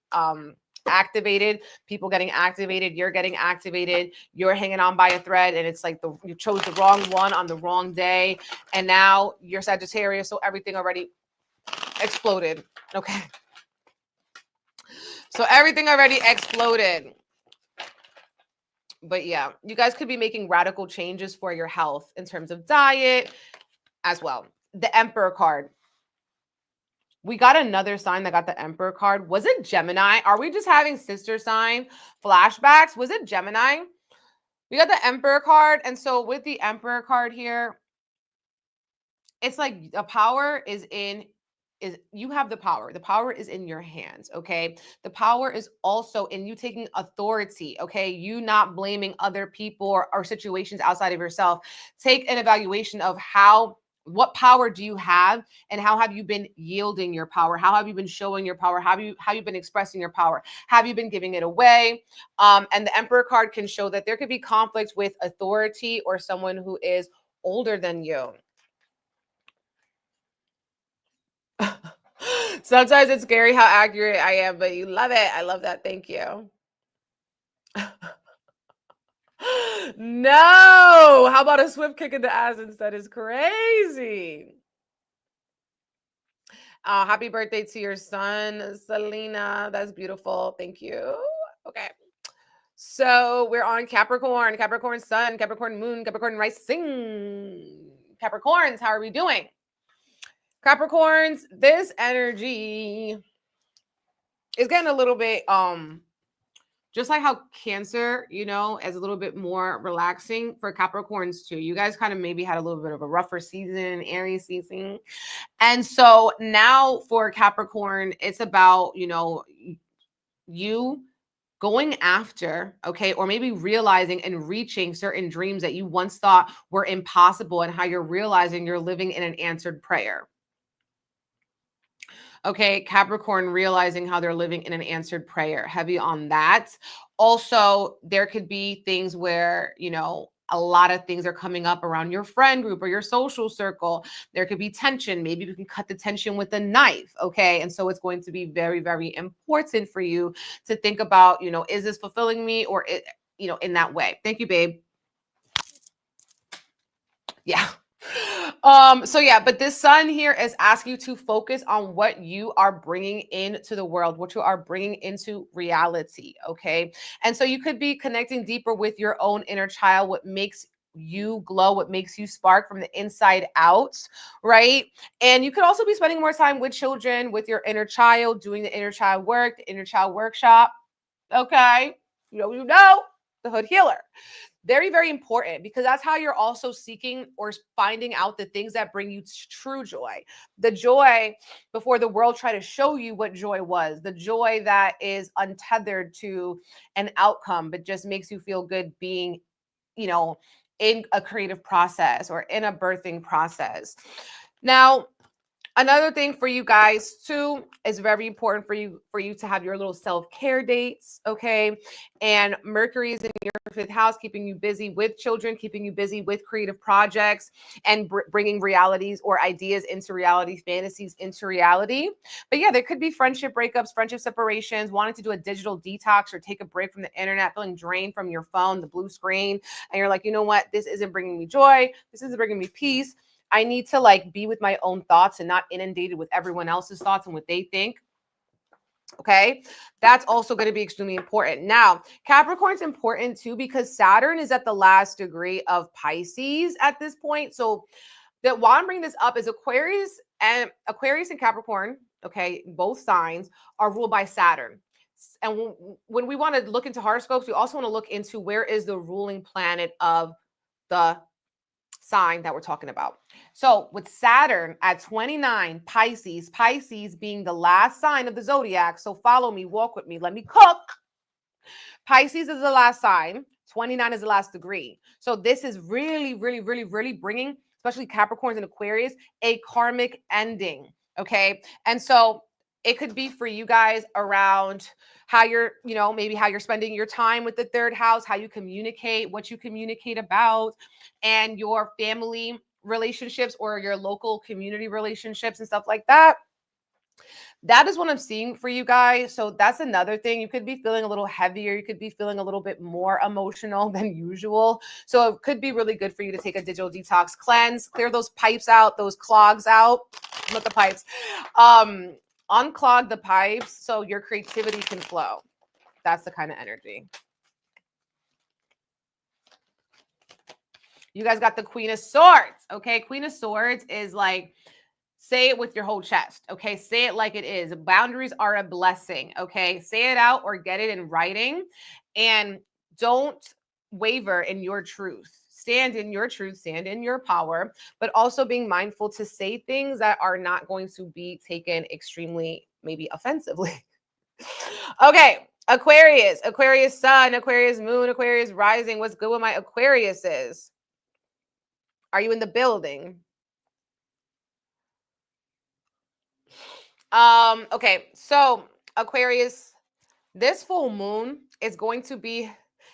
activated. People getting activated, you're getting activated, you're hanging on by a thread, and it's like you chose the wrong one on the wrong day, and now you're Sagittarius, so everything already exploded. Okay. So everything already exploded. But yeah, you guys could be making radical changes for your health in terms of diet as well. The Emperor card. We got another sign that got the Emperor card. Was it Gemini? Are we just having sister sign flashbacks? Was it Gemini? We got the Emperor card. And so with the Emperor card here, it's like the power is you have the power. The power is in your hands, okay? The power is also in you taking authority, okay? You not blaming other people or situations outside of yourself. Take an evaluation of how What power do you have, and how have you been yielding your power? How have you been showing your power? How you been expressing your power? Have you been giving it away? And the Emperor card can show that there could be conflict with authority or someone who is older than you. Sometimes it's scary how accurate I am, but you love it. I love that. Thank you. No. How about a swift kick in the ass instead? Is crazy. Happy birthday to your son, Selena. That's beautiful. Thank you. Okay. So we're on Capricorn, Capricorn sun, Capricorn moon, Capricorn rising. Capricorns, how are we doing? Capricorns, this energy is getting a little bit just like how Cancer, you know, is a little bit more relaxing for Capricorns too. You guys kind of maybe had a little bit of a rougher season, Aries season. And so now for Capricorn, it's about, you know, you going after, okay, or maybe realizing and reaching certain dreams that you once thought were impossible, and how you're realizing you're living in an answered prayer. Okay, Capricorn realizing how they're living in an answered prayer, heavy on that. Also, there could be things where, you know, a lot of things are coming up around your friend group or your social circle. There could be tension. Maybe you can cut the tension with a knife. Okay. And so it's going to be very, very important for you to think about, you know, is this fulfilling me, or, you know, in that way. Thank you, babe. Yeah. So yeah, but this sun here is asking you to focus on what you are bringing into the world, what you are bringing into reality. Okay. And so you could be connecting deeper with your own inner child, what makes you glow, what makes you spark from the inside out, right? And you could also be spending more time with children, with your inner child, doing the inner child work, the inner child workshop. Okay. You know, the hood healer. Very, very important, because that's how you're also seeking or finding out the things that bring you true joy. The joy before the world tried to show you what joy was. The joy that is untethered to an outcome, but just makes you feel good being, you know, in a creative process or in a birthing process. Now, another thing for you guys too is very important for you to have your little self-care dates, okay? And Mercury is in your 5th house, keeping you busy with children, keeping you busy with creative projects, and bringing realities or ideas into reality, fantasies into reality. But yeah, there could be friendship breakups, friendship separations, wanting to do a digital detox or take a break from the internet, feeling drained from your phone, the blue screen, and you're like, you know what? This isn't bringing me joy. This isn't bringing me peace. I need to like be with my own thoughts and not inundated with everyone else's thoughts and what they think. Okay. That's also going to be extremely important. Now, Capricorn's important too, because Saturn is at the last degree of Pisces at this point. So that why I'm bringing this up is Aquarius and Capricorn, okay, both signs are ruled by Saturn. And when we want to look into horoscopes, we also want to look into where is the ruling planet of the sign that we're talking about. So with Saturn at 29, Pisces being the last sign of the zodiac. So follow me, walk with me, let me cook. Pisces is the last sign. 29 is the last degree. So this is really, really, really, really bringing, especially Capricorns and Aquarius, a karmic ending. Okay. And so it could be for you guys around how you're, you know, maybe how you're spending your time with the 3rd house, how you communicate, what you communicate about, and your family relationships or your local community relationships and stuff like that. That is what I'm seeing for you guys. So that's another thing. You could be feeling a little heavier. You could be feeling a little bit more emotional than usual. So it could be really good for you to take a digital detox, cleanse, clear those pipes out, those clogs out, not the pipes, unclog the pipes so your creativity can flow. That's the kind of energy. You guys got the Queen of Swords. Okay. Queen of Swords is like, say it with your whole chest. Okay. Say it like it is. Boundaries are a blessing. Okay. Say it out or get it in writing, and don't waver in your truth. Stand in your truth, stand in your power, but also being mindful to say things that are not going to be taken extremely, maybe offensively. Okay. Aquarius sun, Aquarius moon, Aquarius rising. What's good with my Aquariuses? Are you in the building? Okay, so Aquarius, this full moon is going to be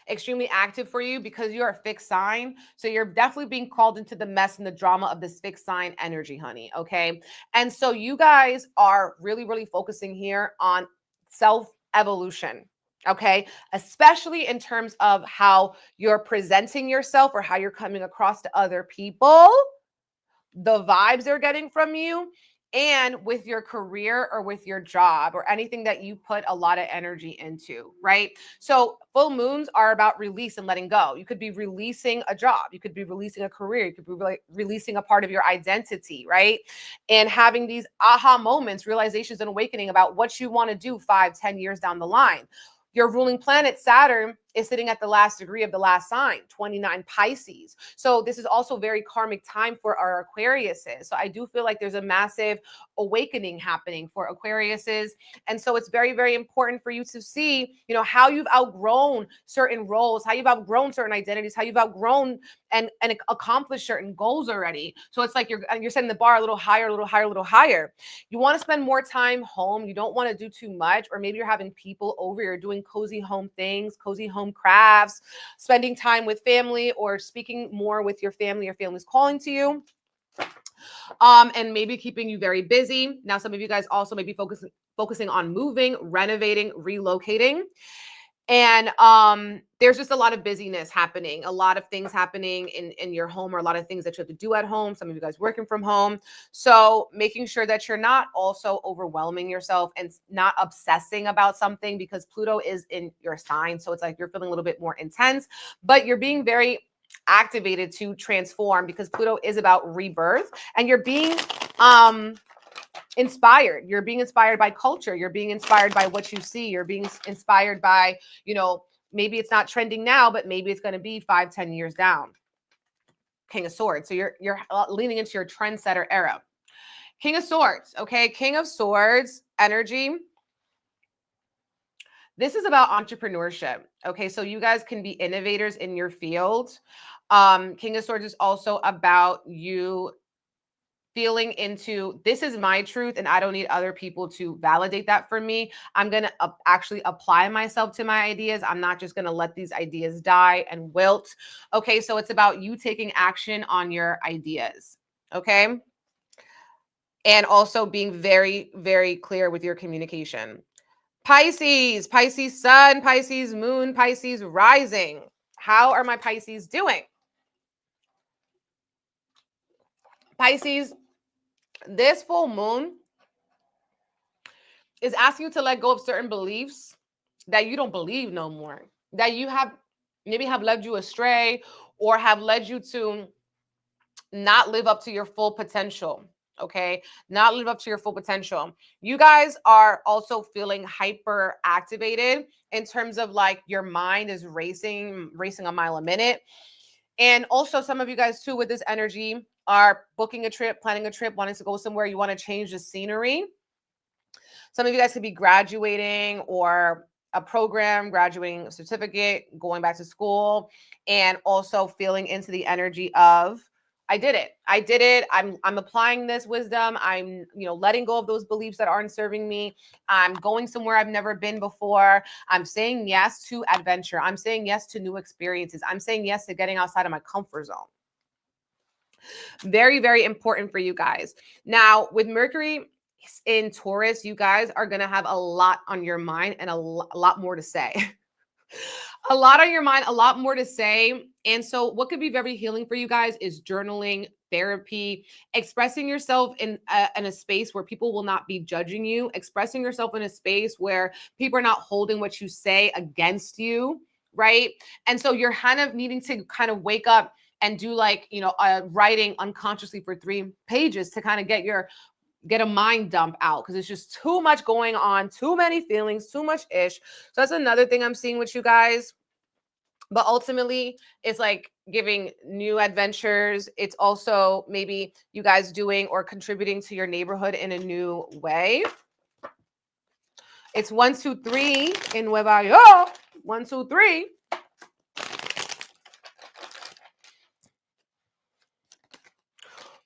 extremely active for you because you're a fixed sign. So you're definitely being called into the mess and the drama of this fixed sign energy, honey. Okay. And so you guys are really, really focusing here on self evolution. Okay. Especially in terms of how you're presenting yourself or how you're coming across to other people, the vibes they're getting from you, and with your career or with your job or anything that you put a lot of energy into, right? So full moons are about release and letting go. You could be releasing a job, you could be releasing a career, you could be releasing a part of your identity, right? And having these aha moments, realizations, and awakening about what you want to do 5-10 years down the line. Your ruling planet, Saturn, is sitting at the last degree of the last sign, 29 Pisces. So this is also very karmic time for our Aquariuses. So I do feel like there's a massive awakening happening for Aquariuses. And so it's very, very important for you to see, how you've outgrown certain roles, how you've outgrown certain identities, how you've outgrown and accomplished certain goals already. So it's like you're setting the bar a little higher, a little higher, a little higher. You want to spend more time home. You don't want to do too much, or maybe you're having people over, you're doing cozy home things, cozy home crafts, spending time with family, or speaking more with your family. Your family's calling to you. And maybe keeping you very busy. Now, some of you guys also may be focusing on moving, renovating, relocating. And there's just a lot of busyness happening, a lot of things happening in your home, or a lot of things that you have to do at home. Some of you guys working from home. So making sure that you're not also overwhelming yourself and not obsessing about something, because Pluto is in your sign. So it's like you're feeling a little bit more intense, but you're being very activated to transform, because Pluto is about rebirth, and you're being inspired. You're being inspired by culture. You're being inspired by what you see. You're being inspired by, maybe it's not trending now, but maybe it's going to be 5-10 years down. King of Swords. So you're leaning into your trendsetter era. King of Swords. Okay. King of Swords energy. This is about entrepreneurship. Okay. So you guys can be innovators in your field. King of Swords is also about you feeling into, this is my truth and I don't need other people to validate that for me. I'm going to actually apply myself to my ideas. I'm not just going to let these ideas die and wilt. Okay. So it's about you taking action on your ideas. Okay. And also being very, very clear with your communication. Pisces, Pisces sun, Pisces moon, Pisces rising. How are my Pisces doing? Pisces, this full moon is asking you to let go of certain beliefs that you don't believe no more, that you have maybe have led you astray, or have led you to not live up to your full potential. Okay, not live up to your full potential. You guys are also feeling hyper activated in terms of like your mind is racing a mile a minute. And also some of you guys too with this energy are booking a trip, planning a trip, wanting to go somewhere. You want to change the scenery. Some of you guys could be graduating, or a program, graduating a certificate, going back to school, and also feeling into the energy of, I did it. I did it. I'm applying this wisdom. I'm, letting go of those beliefs that aren't serving me. I'm going somewhere I've never been before. I'm saying yes to adventure. I'm saying yes to new experiences. I'm saying yes to getting outside of my comfort zone. Very, very important for you guys. Now, with Mercury in Taurus, you guys are going to have a lot on your mind and a lot more to say. A lot on your mind, a lot more to say. And so what could be very healing for you guys is journaling, therapy, expressing yourself in a space where people will not be judging you, expressing yourself in a space where people are not holding what you say against you, right? And so you're kind of needing to kind of wake up and do like, writing unconsciously for 3 pages to kind of get a mind dump out, because it's just too much going on, too many feelings, too much ish. So that's another thing I'm seeing with you guys. But ultimately, it's like giving new adventures. It's also maybe you guys doing or contributing to your neighborhood in a new way. It's 1, 2, 3 in 𝐿𝐵𝐴. 1, 2, 3.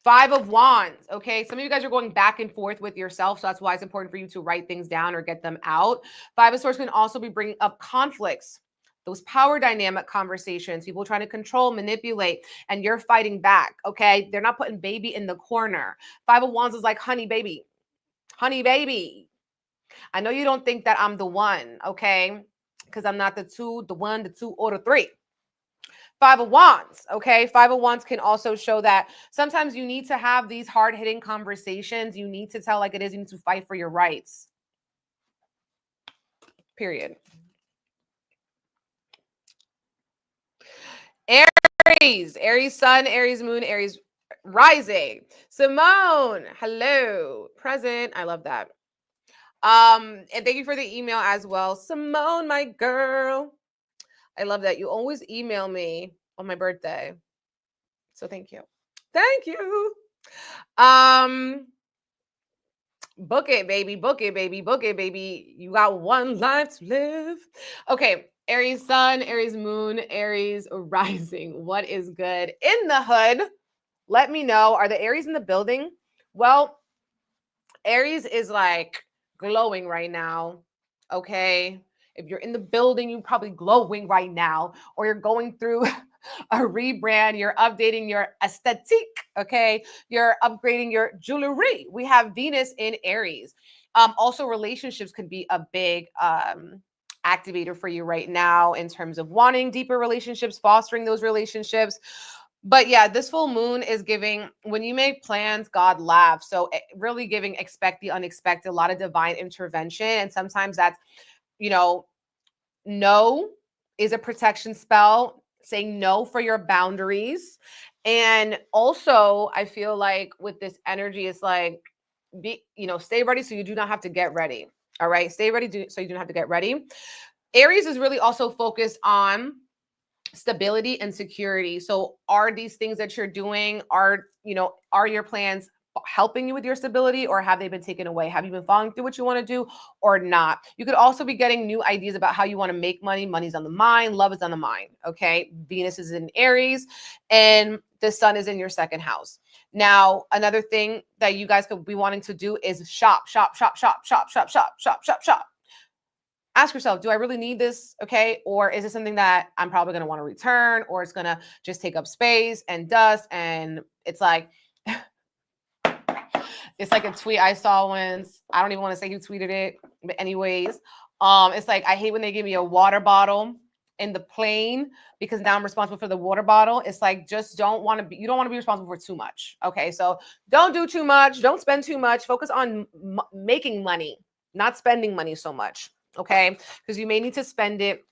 Five of Wands, okay? Some of you guys are going back and forth with yourself, so that's why it's important for you to write things down or get them out. Five of Swords can also be bringing up conflicts, those power dynamic conversations, people trying to control, manipulate, and you're fighting back, okay? They're not putting baby in the corner. Five of Wands is like, honey, baby. Honey, baby. I know you don't think that I'm the one, okay? Because I'm not the two, the one, the two, or the three. Five of Wands, okay? Five of Wands can also show that sometimes you need to have these hard-hitting conversations. You need to tell like it is. You need to fight for your rights. Period. Aries. Aries sun, Aries moon, Aries rising. Simone, hello. Present. I love that. And thank you for the email as well. Simone, my girl. I love that. You always email me on my birthday. So thank you. Thank you. Book it, baby. Book it, baby. Book it, baby. You got one life to live. Okay. Aries sun, Aries moon, Aries rising. What is good in the hood? Let me know. Are the Aries in the building? Well, Aries is like glowing right now. Okay. If you're in the building, you're probably glowing right now, or you're going through a rebrand, you're updating your aesthetic, okay? You're upgrading your jewelry. We have Venus in Aries. Also, relationships could be a big activator for you right now in terms of wanting deeper relationships, fostering those relationships. But yeah, this full moon is giving, when you make plans, God laughs. So really giving expect the unexpected, a lot of divine intervention. And sometimes that's, you know, no is a protection spell, saying no for your boundaries. And also, I feel like with this energy, it's like, stay ready so you do not have to get ready. All right. Stay ready so you don't have to get ready. Aries is really also focused on stability and security. So are these things that you're doing, are your plans helping you with your stability, or have they been taken away? Have you been following through what you want to do or not? You could also be getting new ideas about how you want to make money. Money's on the mind. Love is on the mind. Okay. Venus is in Aries and the sun is in your second house. Now, another thing that you guys could be wanting to do is shop, shop, shop, shop, shop, shop, shop, shop, shop, shop. Ask yourself, do I really need this? Okay. Or is it something that I'm probably going to want to return, or it's going to just take up space and dust? And it's like, it's like a tweet I saw once. I don't even want to say who tweeted it, but anyways, it's like, I hate when they give me a water bottle in the plane because now I'm responsible for the water bottle. It's like, just you don't want to be responsible for too much. Okay. So don't do too much. Don't spend too much. Focus on making money, not spending money so much. Okay. Because you may need to spend it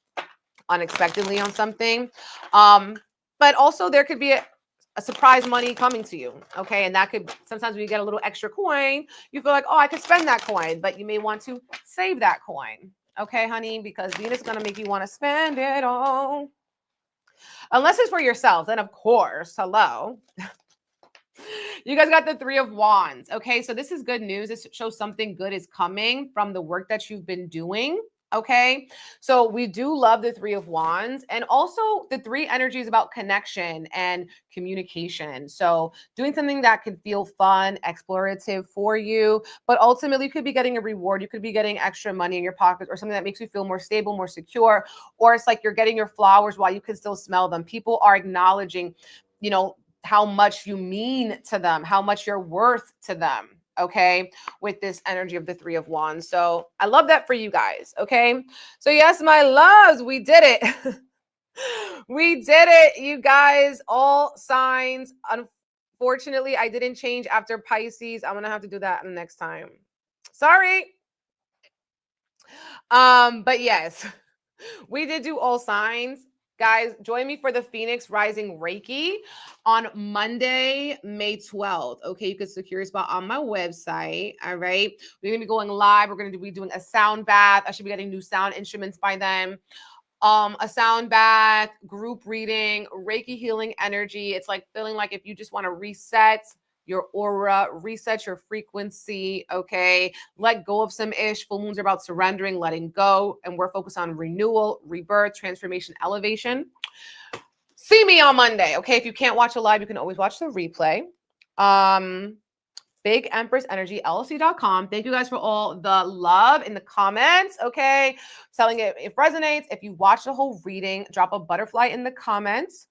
unexpectedly on something. But also there could be a surprise money coming to you. Okay. And that could, sometimes when you get a little extra coin, you feel like, oh, I could spend that coin, but you may want to save that coin. Okay, honey, because Venus is going to make you want to spend it all. Unless it's for yourself. Then of course, hello. You guys got the Three of Wands. Okay, so this is good news. This shows something good is coming from the work that you've been doing. Okay, so we do love the Three of Wands, and also the three energies about connection and communication. So doing something that could feel fun, explorative for you, but ultimately you could be getting a reward. You could be getting extra money in your pocket, or something that makes you feel more stable, more secure, or it's like you're getting your flowers while you can still smell them. People are acknowledging, how much you mean to them, how much you're worth to them. Okay, with this energy of the Three of Wands. So I love that for you guys. Okay, so yes, my loves, we did it. We did it, you guys. All signs. Unfortunately, I didn't change after Pisces. I'm gonna have to do that next time. Sorry. But yes, we did do all signs. Guys, join me for the Phoenix Rising Reiki on Monday, May 12th. Okay, you can secure your spot on my website. All right, we're gonna be going live. We're gonna be doing a sound bath. I should be getting new sound instruments by then. A sound bath, group reading, Reiki healing energy. It's like feeling like if you just want to reset your aura, reset your frequency, okay? Let go of some ish. Full moons are about surrendering, letting go, and we're focused on renewal, rebirth, transformation, elevation. See me on Monday, okay? If you can't watch it live, you can always watch the replay. Big Empress Energy, LLC.com. Thank you guys for all the love in the comments. Okay. Telling it if resonates. If you watch the whole reading, drop a butterfly in the comments.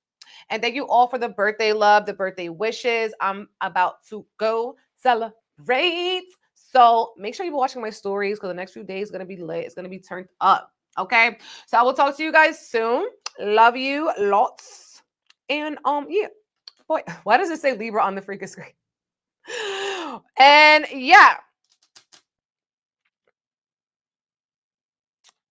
And thank you all for the birthday love, the birthday wishes. I'm about to go celebrate. So make sure you're watching my stories because the next few days is going to be lit. It's going to be turned up. Okay. So I will talk to you guys soon. Love you lots. And yeah. Boy, why does it say Libra on the freaking screen? And yeah.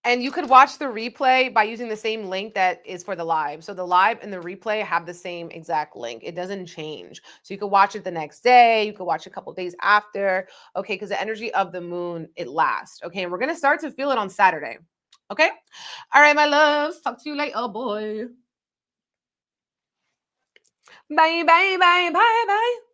And you could watch the replay by using the same link that is for the live. So the live and the replay have the same exact link. It doesn't change. So you could watch it the next day. You could watch it a couple days after. Okay, because the energy of the moon, it lasts. Okay, and we're going to start to feel it on Saturday. Okay? All right, my loves. Talk to you later, boy. Bye, bye, bye, bye, bye.